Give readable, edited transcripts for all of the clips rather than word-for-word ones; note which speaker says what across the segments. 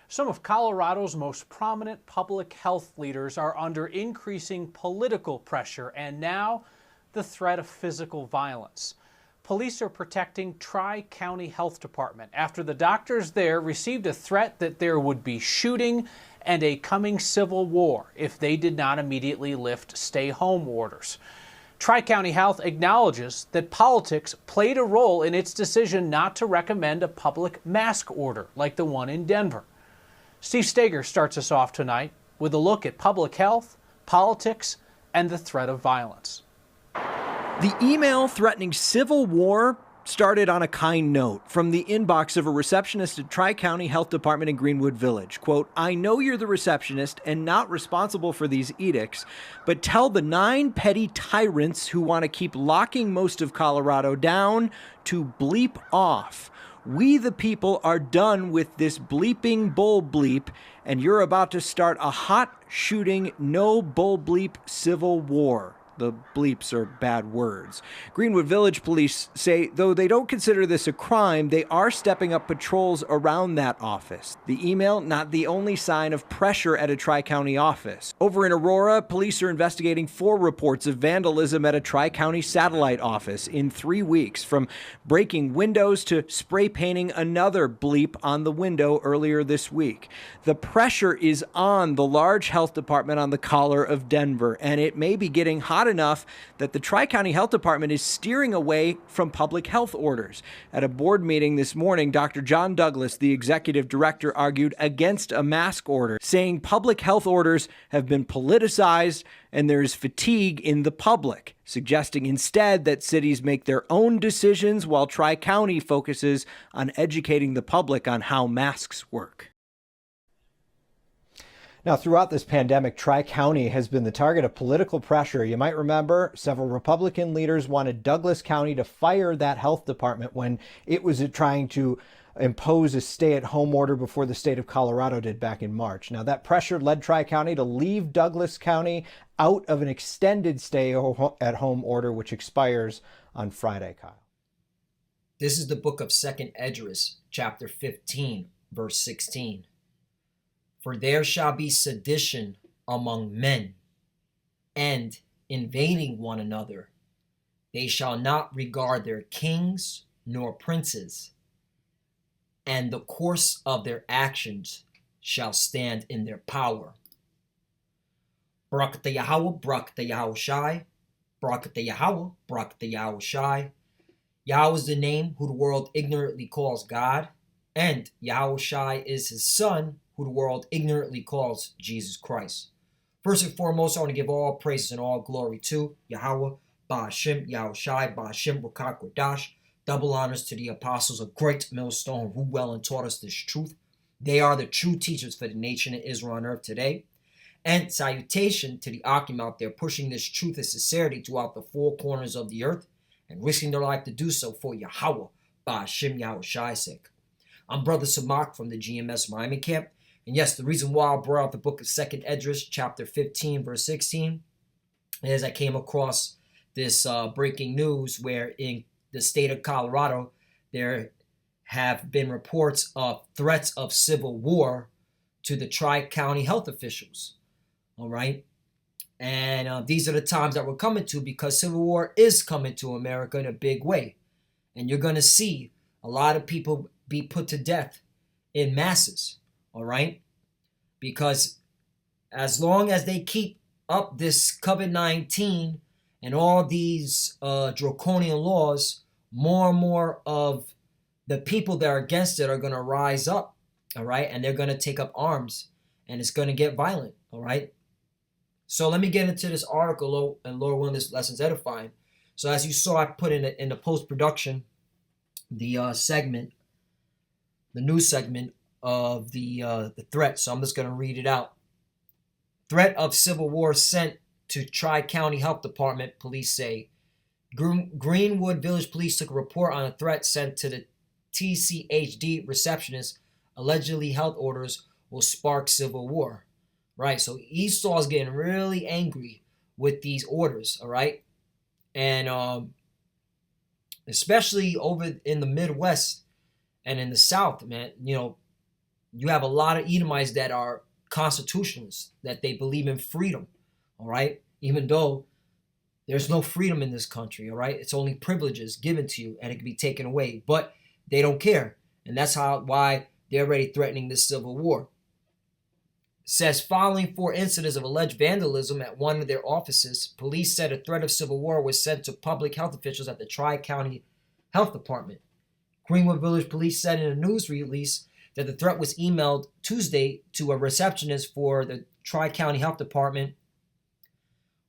Speaker 1: Some of Colorado's most prominent public health leaders are under increasing political pressure and now the threat of physical violence. Police are protecting Tri-County Health Department after the doctors there received a threat that there would be shooting and a coming civil war if they did not immediately lift stay-home orders. Tri-County Health acknowledges that politics played a role in its decision not to recommend a public mask order like the one in Denver. Steve Steger starts us off tonight with a look at public health, politics, and the threat of violence.
Speaker 2: The email threatening civil war started on a kind note from the inbox of a receptionist at Tri-County Health Department in Greenwood Village. Quote, "I know you're the receptionist and not responsible for these edicts, but tell the 9 petty tyrants who want to keep locking most of Colorado down to bleep off. We the people are done with this bleeping bull bleep, and you're about to start a hot shooting, no bull bleep civil war." The bleeps are bad words. Greenwood Village police say, though they don't consider this a crime, they are stepping up patrols around that office. The email, not the only sign of pressure at a Tri-County office. Over in Aurora, police are investigating 4 reports of vandalism at a Tri-County satellite office in 3 weeks, from breaking windows to spray painting another bleep on the window earlier this week. The pressure is on the large health department on the collar of Denver, and it may be getting hot enough that the Tri-County Health Department is steering away from public health orders. At a board meeting this morning, Dr. John Douglas, the executive director, argued against a mask order, saying public health orders have been politicized and there is fatigue in the public, suggesting instead that cities make their own decisions while Tri-County focuses on educating the public on how masks work. Now, throughout this pandemic, Tri-County has been the target of political pressure. You might remember several Republican leaders wanted Douglas County to fire that health department when it was trying to impose a stay-at-home order before the state of Colorado did back in March. Now, that pressure led Tri-County to leave Douglas County out of an extended stay-at-home order, which expires on Friday, Kyle.
Speaker 3: This is the book of 2nd Esdras, chapter 15, verse 16. For there shall be sedition among men, and invading one another. They shall not regard their kings nor princes, and the course of their actions shall stand in their power. Barak Yahweh, Barak Yahweh Shai, Barak Yahweh, Barak Yahweh Shai. Yahweh is the name who the world ignorantly calls God, and Yahweh Shai is his son, who the world ignorantly calls Jesus Christ. First and foremost, I want to give all praises and all glory to Yahweh, Ba'ashem, Yahweh Shai, Ba'ashem, Rakak, Radash. Double honors to the apostles of Great Millstone who well and taught us this truth. They are the true teachers for the nation of Israel on earth today. And salutation to the Akim out there pushing this truth and sincerity throughout the 4 corners of the earth and risking their life to do so for Yahweh, Ba'ashem, Yahweh Shai's sake. I'm Brother Samak from the GMS Miami camp. And yes, the reason why I brought out the book of 2nd Esdras, chapter 15, verse 16, is I came across this breaking news where in the state of Colorado, there have been reports of threats of civil war to the Tri-County health officials. All right. And these are the times that we're coming to because civil war is coming to America in a big way. And you're going to see a lot of people be put to death in masses. All right, because as long as they keep up this COVID-19 and all these draconian laws, more and more of the people that are against it are going to rise up, all right, and they're going to take up arms, and it's going to get violent, all right. So let me get into this article, and Lord willing, this lesson's edifying. So as you saw, I put in the post-production, the segment, the news segment of the threat. So I'm just going to read it out. Threat of civil war sent to Tri-County Health Department, police say. Greenwood Village Police took a report on a threat sent to the TCHD receptionist. Allegedly health orders will spark civil war. Right, so Esau is getting really angry with these orders, all right? And especially over in the Midwest and in the South, man, you know, You have a lot of Edomites that are constitutionalists, that they believe in freedom, all right? Even though there's no freedom in this country, all right? It's only privileges given to you, and it can be taken away, but they don't care. And that's why they're already threatening this civil war. It says, following 4 incidents of alleged vandalism at one of their offices, police said a threat of civil war was sent to public health officials at the Tri-County Health Department. Greenwood Village Police said in a news release that the threat was emailed Tuesday to a receptionist for the Tri-County Health Department,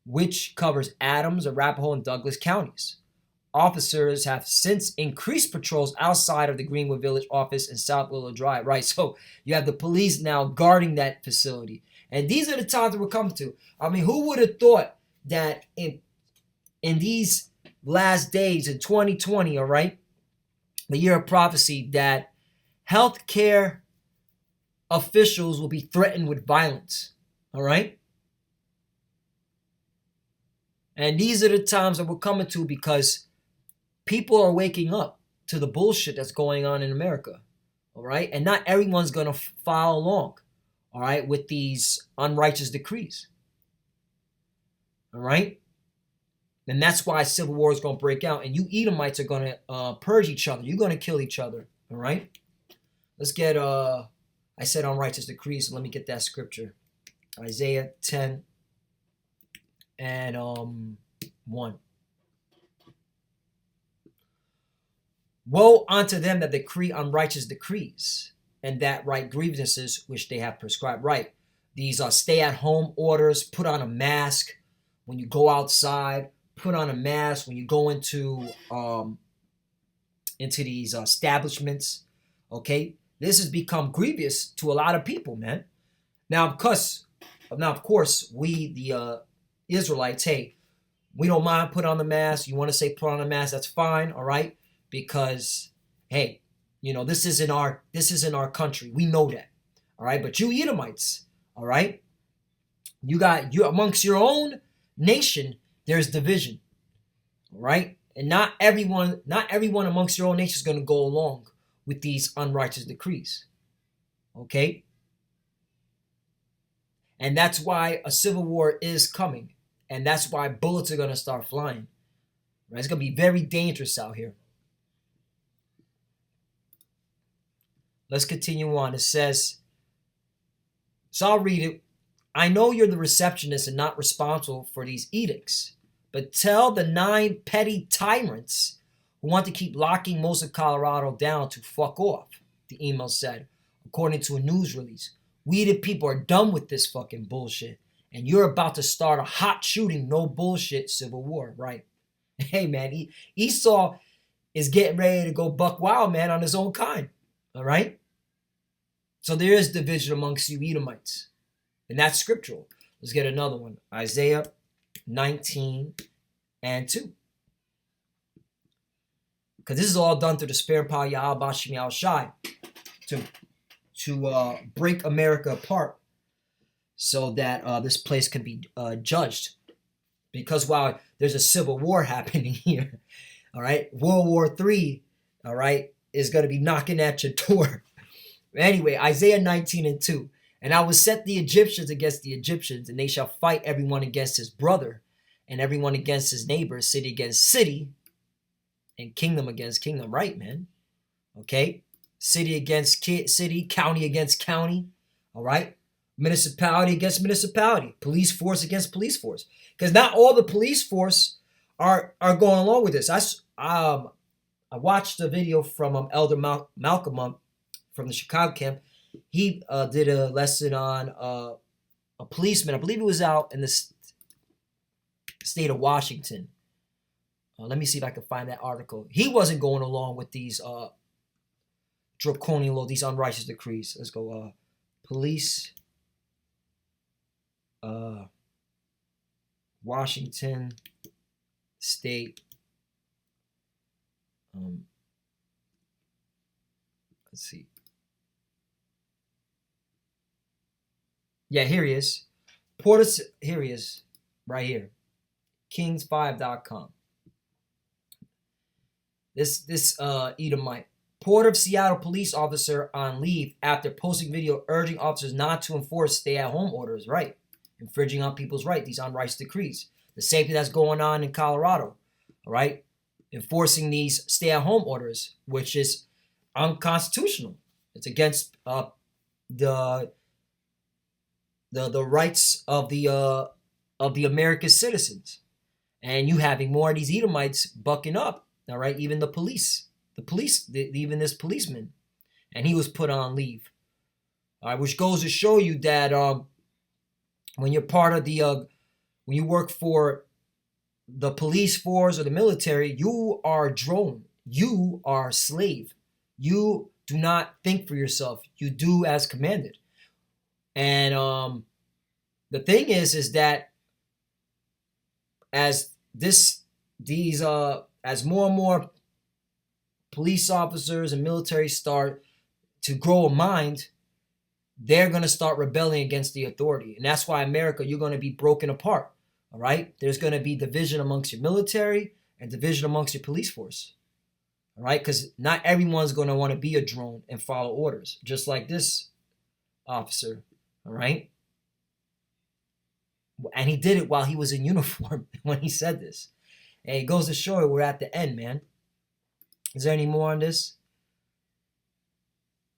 Speaker 3: which covers Adams, Arapahoe, and Douglas counties. Officers have since increased patrols outside of the Greenwood Village office in South Willow Drive. Right, so you have the police now guarding that facility. And these are the times that we're coming to. I mean, who would have thought that in these last days in 2020, all right, the year of prophecy, that healthcare officials will be threatened with violence, all right? And these are the times that we're coming to because people are waking up to the bullshit that's going on in America, all right? And not everyone's going to follow along, all right, with these unrighteous decrees, all right? And that's why civil war is going to break out, and you Edomites are going to purge each other. You're going to kill each other, all right? Let's get, I said unrighteous decrees, so let me get that scripture. Isaiah 10 and 1. Woe unto them that decree unrighteous decrees, and that write grievances which they have prescribed. Right. These stay-at-home orders, put on a mask when you go outside, put on a mask when you go into these establishments. Okay? This has become grievous to a lot of people, man. Now, of course, we, the Israelites, hey, we don't mind put on the mask. You want to say put on a mask, that's fine, all right? Because, hey, you know, this isn't our country. We know that, all right? But you Edomites, all right? You amongst your own nation, there's division, all right? And not everyone amongst your own nation is going to go along with these unrighteous decrees, okay? And that's why a civil war is coming. And that's why bullets are going to start flying. Right? It's going to be very dangerous out here. Let's continue on. It says, so I'll read it. I know you're the receptionist and not responsible for these edicts, but tell the 9 petty tyrants who want to keep locking most of Colorado down to fuck off, the email said, according to a news release. We the people are done with this fucking bullshit. And you're about to start a hot shooting, no bullshit civil war, right? Hey, man, Esau is getting ready to go buck wild, man, on his own kind, all right? So there is division amongst you Edomites. And that's scriptural. Let's get another one. Isaiah 19 and 2. Because this is all done through the spirit and power of Yahweh Bashim Yahweh Shai to break America apart so that this place can be judged. Because while there's a civil war happening here, all right, World War III, all right, is going to be knocking at your door. Anyway, Isaiah 19 and 2. And I will set the Egyptians against the Egyptians, and they shall fight everyone against his brother, and everyone against his neighbor, city against city, and kingdom against kingdom. Right, man? Okay? City against city, county against county, all right? Municipality against municipality, police force against police force. Because not all the police force are going along with this. I watched a video from Elder Malcolm from the Chicago camp. He did a lesson on a policeman. I believe it was out in the state of Washington. Let me see if I can find that article. He wasn't going along with these draconian law, these unrighteous decrees. Let's go. Police. Washington State. Let's see. Yeah, here he is. Here he is. Right here. Kings5.com. This Edomite Port of Seattle police officer on leave after posting video urging officers not to enforce stay-at-home orders, right? Infringing on people's right, these unrighteous decrees. The same thing that's going on in Colorado, all right? Enforcing these stay-at-home orders, which is unconstitutional. It's against the rights of the American citizens. And you having more of these Edomites bucking up, all right? Even the police, even this policeman, and he was put on leave. All right, which goes to show you that when you're part of the when you work for the police force or the military, you are a drone. You are a slave. You do not think for yourself. You do as commanded. And the thing is that as more and more police officers and military start to grow a mind, they're going to start rebelling against the authority. And that's why America, you're going to be broken apart. All right? There's going to be division amongst your military and division amongst your police force. All right? Because not everyone's going to want to be a drone and follow orders, just like this officer. All right? And he did it while he was in uniform when he said this. And it goes to show you we're at the end, man. Is there any more on this?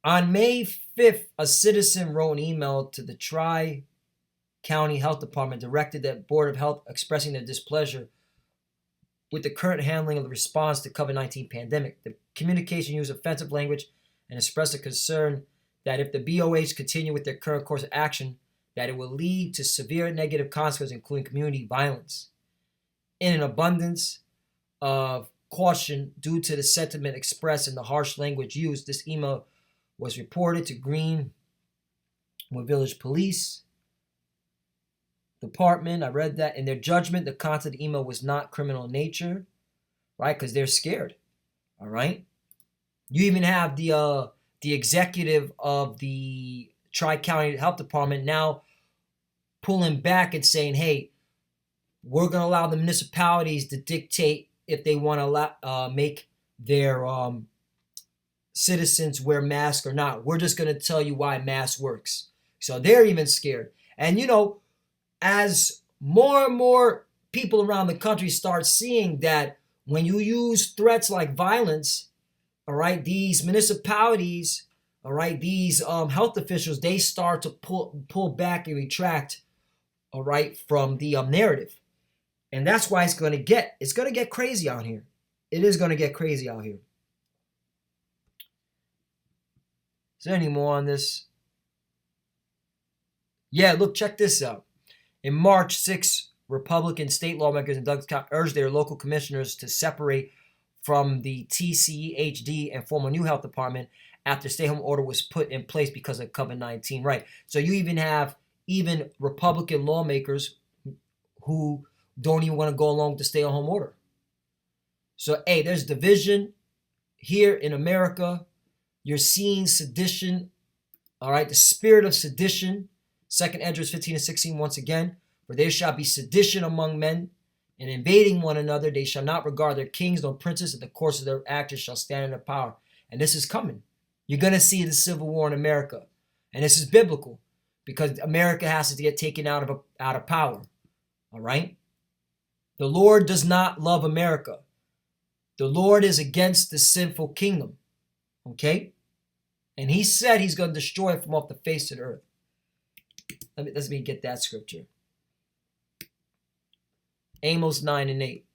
Speaker 3: On May 5th, a citizen wrote an email to the Tri-County Health Department, directed the Board of Health, expressing their displeasure with the current handling of the response to COVID-19 pandemic. The communication used offensive language and expressed a concern that if the BOH continue with their current course of action, that it will lead to severe negative consequences, including community violence. In an abundance of caution due to the sentiment expressed and the harsh language used, this email was reported to Greenwood Village Police Department. I read that. In their judgment, the content of the email was not criminal in nature, right? Because they're scared, all right? You even have the executive of the Tri-County Health Department now pulling back and saying, hey, we're going to allow the municipalities to dictate if they want to make their citizens wear masks or not. We're just going to tell you why mask works. So they're even scared. And, you know, as more and more people around the country start seeing that when you use threats like violence, all right, these municipalities, all right, these health officials, they start to pull back and retract, all right, from the narrative. And that's why it's going to get crazy out here. It is going to get crazy out here. Is there any more on this? Yeah, look, check this out. In March, 6 Republican state lawmakers in Douglas County urged their local commissioners to separate from the TCHD and form a new health department after stay-home order was put in place because of COVID-19. Right. So you even have Republican lawmakers who don't even want to go along with the stay-at-home order. So, hey, there's division here in America. You're seeing sedition, all right, the spirit of sedition. 2 Esdras 15 and 16, once again, for there shall be sedition among men, and invading one another, they shall not regard their kings nor princes, and the course of their actors shall stand in their power. And this is coming. You're going to see the civil war in America. And this is biblical, because America has to get taken out of power, all right? The Lord does not love America. The Lord is against the sinful kingdom. Okay? And he said he's going to destroy it from off the face of the earth. Let me get that scripture. Amos 9 and 8.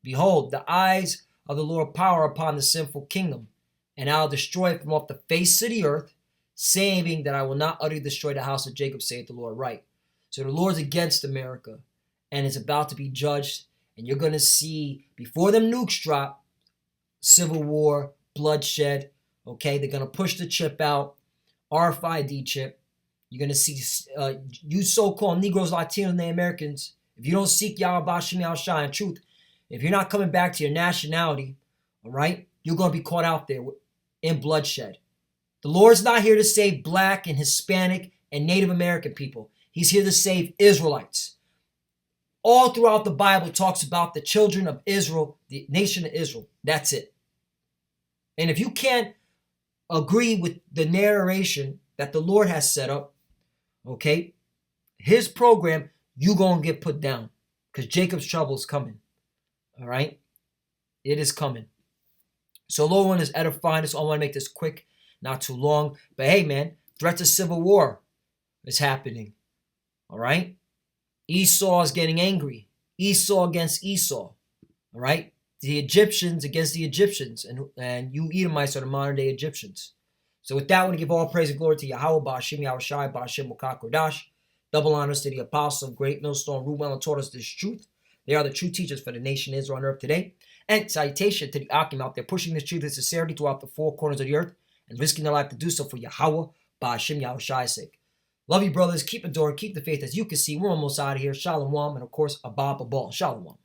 Speaker 3: Behold, the eyes of the Lord power upon the sinful kingdom, and I'll destroy it from off the face of the earth, saving that I will not utterly destroy the house of Jacob, saith the Lord. Right. So the Lord's against America, and it's about to be judged. And you're going to see, before them nukes drop, civil war, bloodshed. Okay, they're going to push the chip out, RFID chip. You're going to see you so-called Negroes, Latinos, and Americans, if you don't seek Yahweh Bashim Yahushua in truth, if you're not coming back to your nationality, all right, you're going to be caught out there in bloodshed. The Lord's not here to save Black and Hispanic and Native American people. He's here to save Israelites. All throughout the Bible talks about the children of Israel, the nation of Israel. That's it. And if you can't agree with the narration that the Lord has set up, okay, his program, you going to get put down because Jacob's trouble is coming. All right? It is coming. So Lord one is edifying us. I want to make this quick, not too long. But hey, man, threat to civil war is happening. All right? Esau is getting angry. Esau against Esau. All right? The Egyptians against the Egyptians. And you Edomites are the modern day Egyptians. So with that, I want to give all praise and glory to Yahweh, Ba'ashim Yahushai, Ba'ashim Mukakodash. Double honors to the apostle of great millstone, Ruel, and taught us this truth. They are the true teachers for the nation Israel on earth today. And salutation to the Akim out there pushing this truth and sincerity throughout the four corners of the earth and risking their life to do so for Yahweh, Ba'ashim Yahushai's sake. Love you, brothers. Keep adoring, keep the faith. As you can see, we're almost out of here. Shalom, and of course, Abba Babal. Shalom.